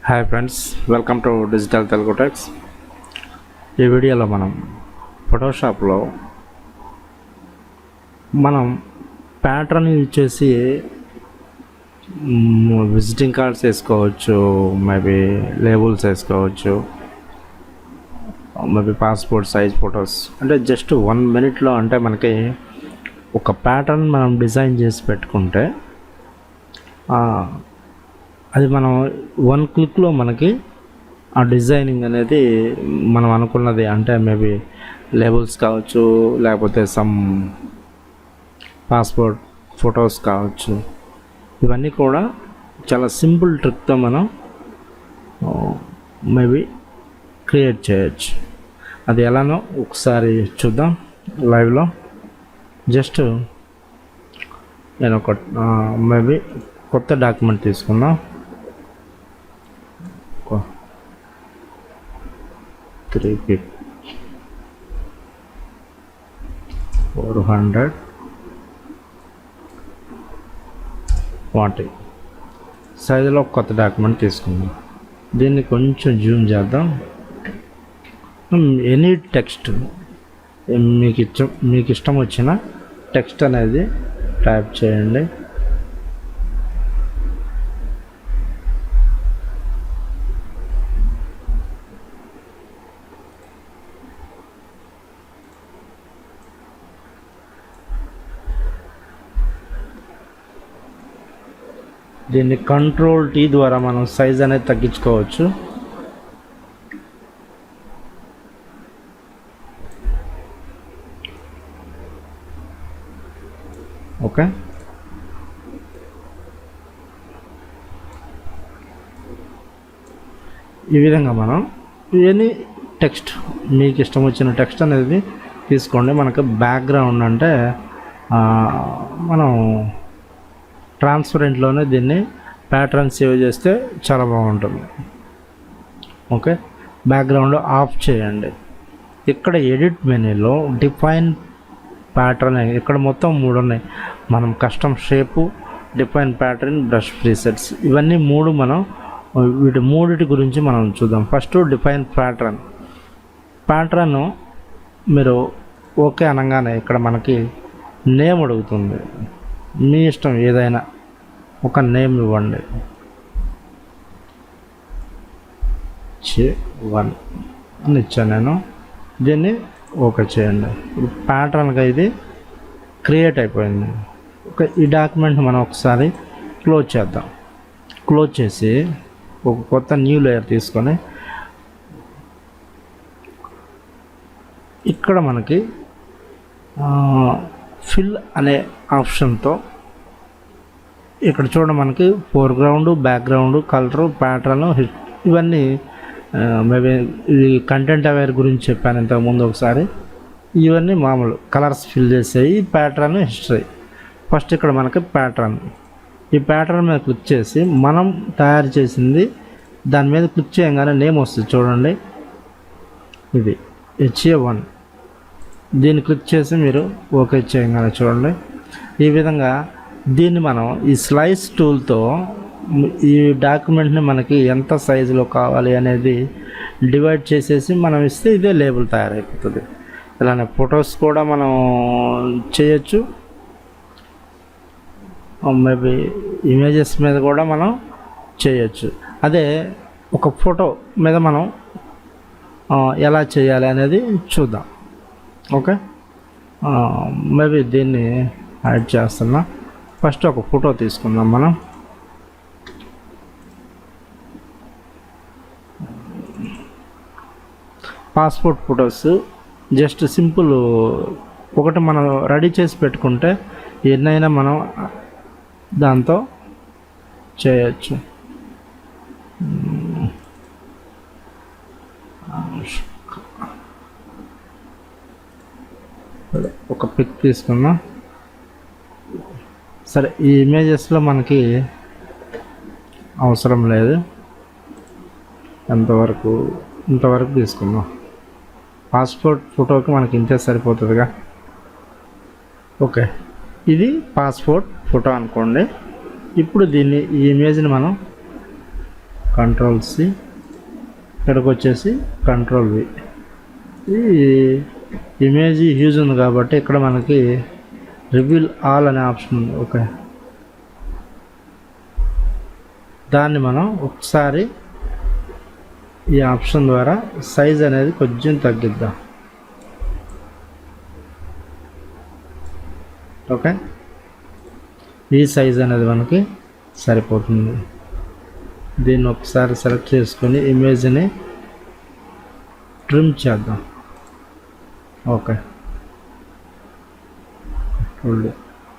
Hi friends, welcome to digital Telugu techs. ఈ వీడియోలో మనం ఫోటోషాప్లో మనం ప్యాటర్న్ యూజ్ చేసి విజిటింగ్ కార్డ్స్ వేసుకోవచ్చు, మేబీ లేబుల్స్ వేసుకోవచ్చు, మేబీ పాస్పోర్ట్ సైజ్ ఫొటోస్. అంటే జస్ట్ 1 minute అంటే మనకి ఒక ప్యాటర్న్ మనం డిజైన్ చేసి పెట్టుకుంటే అది మనం 1 క్లిక్లో మనకి ఆ డిజైనింగ్ అనేది మనం అనుకున్నది, అంటే మేబీ లేబుల్స్ కావచ్చు, లేకపోతే సమ్ పాస్పోర్ట్ ఫొటోస్ కావచ్చు, ఇవన్నీ కూడా చాలా సింపుల్ ట్రిక్తో మనం మేబీ క్రియేట్ చేయొచ్చు. అది ఎలానో ఒకసారి చూద్దాం లైవ్లో. జస్ట్ నేను ఒక మేబీ కొత్త డాక్యుమెంట్ తీసుకుందాం. 440 సైజులో కొత్త డాక్యుమెంట్ తీసుకుందాం. దీన్ని కొంచెం జూమ్ చేద్దాం. ఎనీ టెక్స్ట్ మీకు ఇష్టం వచ్చిన టెక్స్ట్ అనేది టైప్ చేయండి. దీన్ని Ctrl+T ద్వారా మనం సైజ్ అనేది తగ్గించుకోవచ్చు. ఓకే, ఈ విధంగా మనం ఎనీ టెక్స్ట్ మీకు ఇష్టం వచ్చిన టెక్స్ట్ అనేది తీసుకోండి. మనకు బ్యాక్గ్రౌండ్ అంటే మనం ట్రాన్స్పరెంట్లోనే దీన్ని ప్యాటర్న్ సేవ్ చేస్తే చాలా బాగుంటుంది. ఓకే, బ్యాక్గ్రౌండ్ ఆఫ్ చేయండి. ఇక్కడ ఎడిట్ మెనూలో డిఫైన్ ప్యాటర్న్, ఇక్కడ మొత్తం 3 ఉన్నాయి. మనం custom shape, define pattern, brush presets, ఇవన్నీ 3 మనం వీటి 3 గురించి మనం చూద్దాం. ఫస్ట్ డిఫైన్ ప్యాటర్న్ మీరు ఓకే అనగానే ఇక్కడ మనకి నేమ్ అడుగుతుంది. మీ ఇష్టం ఏదైనా ఒక నేమ్ ఇవ్వండి. 1 అని ఇచ్చాను నేను. దీన్ని ఓకే చేయండి. ఇప్పుడు ప్యాటర్న్గా ఇది క్రియేట్ అయిపోయింది. ఓకే, ఈ డాక్యుమెంట్ మనం ఒకసారి క్లోజ్ చేద్దాం. క్లోజ్ చేసి ఒక కొత్త న్యూ లేయర్ తీసుకొని ఇక్కడ మనకి ఫిల్ అనే ఆప్షన్తో ఇక్కడ చూడండి, మనకి ఫోర్గ్రౌండ్, బ్యాక్గ్రౌండ్, కలరు, ప్యాటర్న్, ఇవన్నీ మేబీ ఇది కంటెంట్ అవేర్ గురించి చెప్పాను ఇంతకుముందు ఒకసారి. ఇవన్నీ మామూలు కలర్స్ ఫిల్ చేసేవి. Pattern, history. ఫస్ట్ ఇక్కడ మనకి ప్యాటర్న్, ఈ ప్యాటర్న్ మీద క్లిక్ చేసి మనం తయారు చేసింది దాని మీద క్లిక్ చేయగానే నేమ్ వస్తుంది. చూడండి, ఇది h.t.m.l. దీన్ని క్లిక్ చేసి మీరు ఓకే చేయగానే చూడండి ఈ విధంగా. దీన్ని మనం ఈ స్లైస్ టూల్తో ఈ డాక్యుమెంట్ని మనకి ఎంత సైజులో కావాలి అనేది డివైడ్ చేసేసి మనం ఇస్తే ఇదే లేబుల్ తయారైపోతుంది. ఇలానే ఫొటోస్ కూడా మనం చేయొచ్చు. మేబీ ఇమేజెస్ మీద కూడా మనం చేయొచ్చు. అదే ఒక ఫోటో మీద మనం ఎలా చేయాలి అనేది చూద్దాం. ఓకే, మేబీ దీన్ని యాడ్ చేస్తున్నా. ఫస్ట్ ఒక ఫోటో తీసుకుందాం మనం. పాస్పోర్ట్ ఫొటోస్ జస్ట్ సింపుల్ ఒకటి మనం రెడీ చేసి పెట్టుకుంటే ఎన్నైనా మనం దాంతో చేయొచ్చు. ఒక పిక్ తీసుకున్నా. సరే, ఈ ఇమేజెస్లో మనకి అవసరం లేదు, ఇంతవరకు తీసుకుందాం. పాస్పోర్ట్ ఫోటోకి మనకి ఇంతే సరిపోతుందిగా. ఓకే, ఇది పాస్పోర్ట్ ఫోటో అనుకోండి. ఇప్పుడు దీన్ని ఈ ఇమేజ్ని మనం Ctrl+C, ఇక్కడికి వచ్చేసి Ctrl+V. ఈ ఇమేజ్ హ్యూజ్ ఉంది కాబట్టి ఇక్కడ మనకి రివీల్ ఆల్ అనే ఆప్షన్ ఉంది. ఓకే, దాన్ని మనం ఒకసారి ఈ ఆప్షన్ ద్వారా సైజ్ అనేది కొంచెం తగ్గిద్దాం. ఓకే, ఈ సైజ్ అనేది మనకి సరిపోతుంది. దీన్ని ఒకసారి సెలెక్ట్ చేసుకొని ఇమేజ్ని ట్రిమ్ చేద్దాం. ఓకే,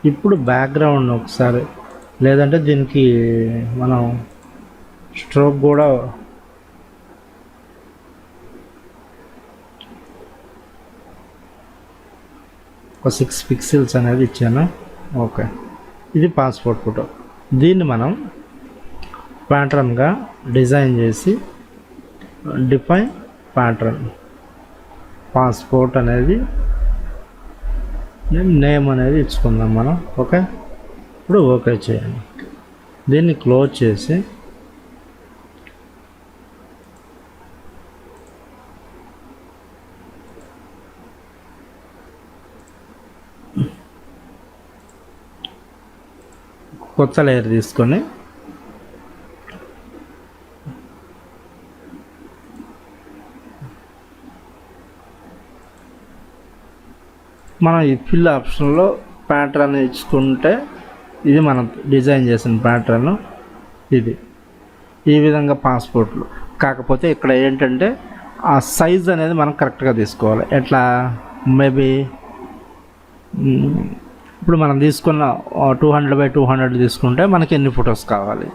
ఇప్పుడు బ్యాక్గ్రౌండ్ ఒకసారి, లేదంటే దీనికి మనం స్ట్రోక్ కూడా ఒక 6 పిక్సెల్స్ అనేది ఇచ్చాను. ఓకే, ఇది పాస్పోర్ట్ ఫోటో. దీన్ని మనం ప్యాటర్న్గా డిజైన్ చేసి డిఫైన్ ప్యాటర్న్ పాస్పోర్ట్ అనేది నేమ్ అనేది ఇచ్చుకుందాం మనం. ఓకే, ఇప్పుడు ఓకే చేయండి. దీన్ని క్లోజ్ చేసి కొత్త లేయర్ తీసుకొని మనం ఈ ఫిల్ ఆప్షన్లో ప్యాటర్న్ ఇచ్చుకుంటే ఇది మనం డిజైన్ చేసిన ప్యాటర్న్. ఇది ఈ విధంగా పాస్పోర్ట్లు. కాకపోతే ఇక్కడ ఏంటంటే ఆ సైజ్ అనేది మనం కరెక్ట్గా తీసుకోవాలి. ఎట్లా, మేబీ ఇప్పుడు మనం తీసుకున్న 200x200 తీసుకుంటే మనకి ఎన్ని ఫొటోస్ కావాలి?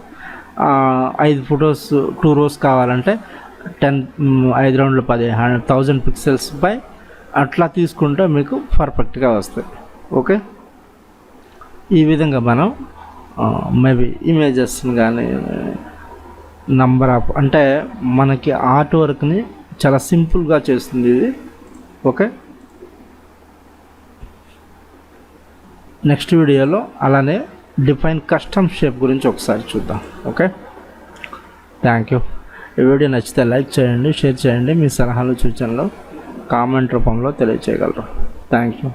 5 ఫొటోస్ 2 rows కావాలంటే 5 రౌండ్లు 1000 పిక్సెల్స్ బై అట్లా తీసుకుంటే మీకు పర్ఫెక్ట్గా వస్తాయి. ఓకే, ఈ విధంగా మనం మేబీ ఇమేజెస్ని కానీ నంబర్ ఆఫ్, అంటే మనకి ఆర్ట్ వర్క్ని చాలా సింపుల్గా చేస్తుంది ఇది. ఓకే, నెక్స్ట్ వీడియోలో అలానే డిఫైన్ కస్టమ్ షేప్ గురించి ఒకసారి చూద్దాం. Okay, thank you. ఈ వీడియో నచ్చితే లైక్ చేయండి, షేర్ చేయండి. మీ సలహాలు సూచనలు కామెంట్ రూపంలో తెలియచేయగలరు. Thank you.